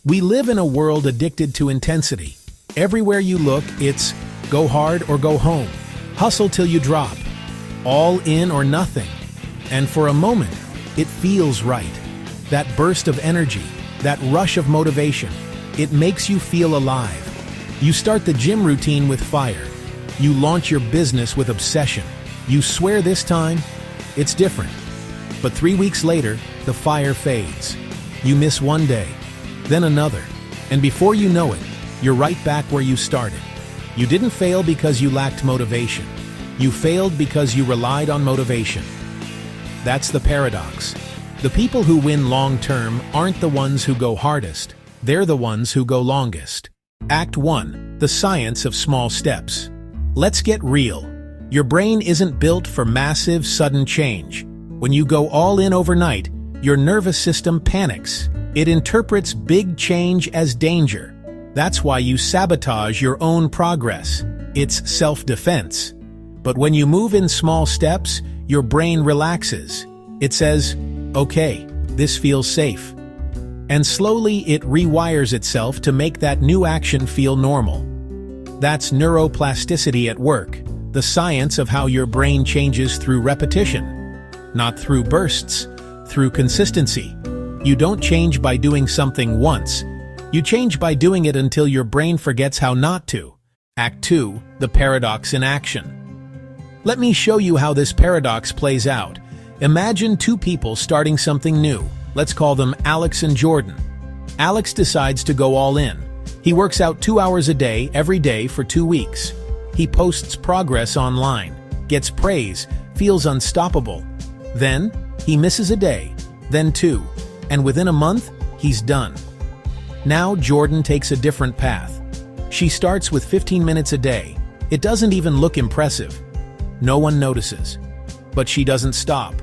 We live in a world addicted to intensity. Everywhere you look, it's go hard or go home, hustle till you drop, all in or nothing. And for a moment, it feels right. That burst of energy, that rush of motivation, it makes you feel alive. You start the gym routine with fire. You launch your business with obsession. You swear this time, it's different. But 3 weeks later, the fire fades. You miss one day, then another, and before you know it, you're right back where you started. You didn't fail because you lacked motivation. You failed because you relied on motivation. That's the paradox. The people who win long-term aren't the ones who go hardest. They're the ones who go longest. Act 1. The science of small steps. Let's get real. Your brain isn't built for massive, sudden change. When you go all in overnight, your nervous system panics. It interprets big change as danger. That's why you sabotage your own progress. It's self-defense. But when you move in small steps, your brain relaxes. It says, okay, this feels safe. And slowly it rewires itself to make that new action feel normal. That's neuroplasticity at work, the science of how your brain changes through repetition. Not through bursts, through consistency. You don't change by doing something once. You change by doing it until your brain forgets how not to. Act 2. The paradox in action. Let me show you how this paradox plays out. Imagine two people starting something new. Let's call them Alex and Jordan. Alex decides to go all in. He works out 2 hours a day, every day for 2 weeks. He posts progress online, gets praise, feels unstoppable. Then, he misses a day, then 2, and within a month, he's done. Now Jordan takes a different path. She starts with 15 minutes a day. It doesn't even look impressive. No one notices. But she doesn't stop.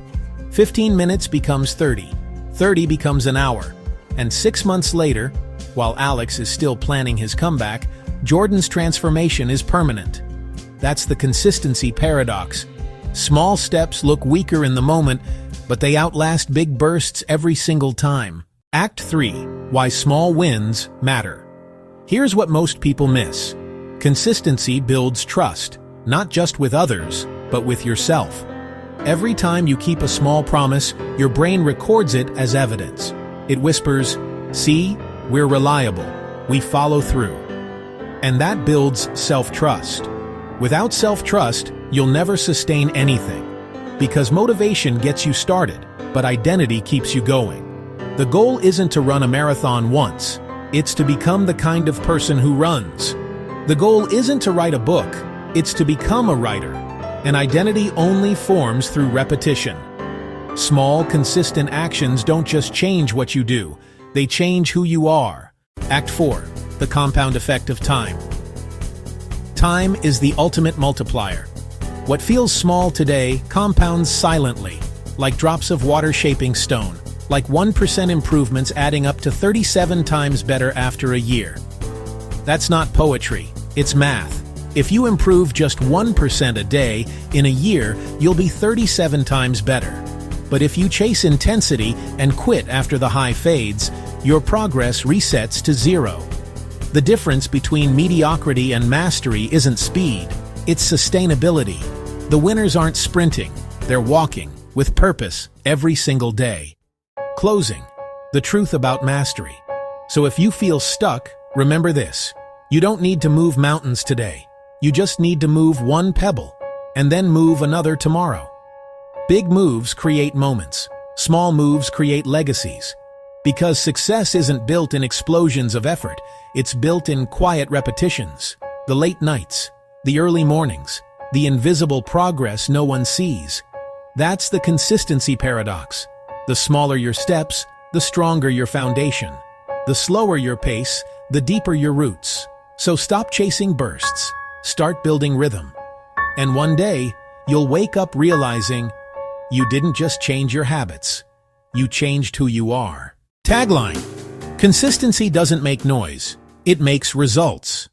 15 minutes becomes 30. 30 becomes an hour. And 6 months later, while Alex is still planning his comeback, Jordan's transformation is permanent. That's the consistency paradox. Small steps look weaker in the moment, but they outlast big bursts every single time. Act 3. Why small wins matter. Here's what most people miss. Consistency builds trust, not just with others, but with yourself. Every time you keep a small promise, your brain records it as evidence. It whispers, see, we're reliable, we follow through. And that builds self-trust. Without self-trust, you'll never sustain anything. Because motivation gets you started, but identity keeps you going. The goal isn't to run a marathon once, it's to become the kind of person who runs. The goal isn't to write a book, it's to become a writer. An identity only forms through repetition. Small, consistent actions don't just change what you do, they change who you are. Act 4. The compound effect of time. Time is the ultimate multiplier. What feels small today compounds silently, like drops of water shaping stone, like 1% improvements adding up to 37 times better after a year. That's not poetry, it's math. If you improve just 1% a day, in a year, you'll be 37 times better. But if you chase intensity and quit after the high fades, your progress resets to 0. The difference between mediocrity and mastery isn't speed, it's sustainability. The winners aren't sprinting, they're walking, with purpose, every single day. Closing. The truth about mastery. So if you feel stuck, remember this. You don't need to move mountains today. You just need to move one pebble, and then move another tomorrow. Big moves create moments. Small moves create legacies. Because success isn't built in explosions of effort, it's built in quiet repetitions. The late nights, the early mornings, the invisible progress no one sees. That's the consistency paradox. The smaller your steps, the stronger your foundation. The slower your pace, the deeper your roots. So stop chasing bursts. Start building rhythm. And one day, you'll wake up realizing you didn't just change your habits. You changed who you are. Tagline. Consistency doesn't make noise. It makes results.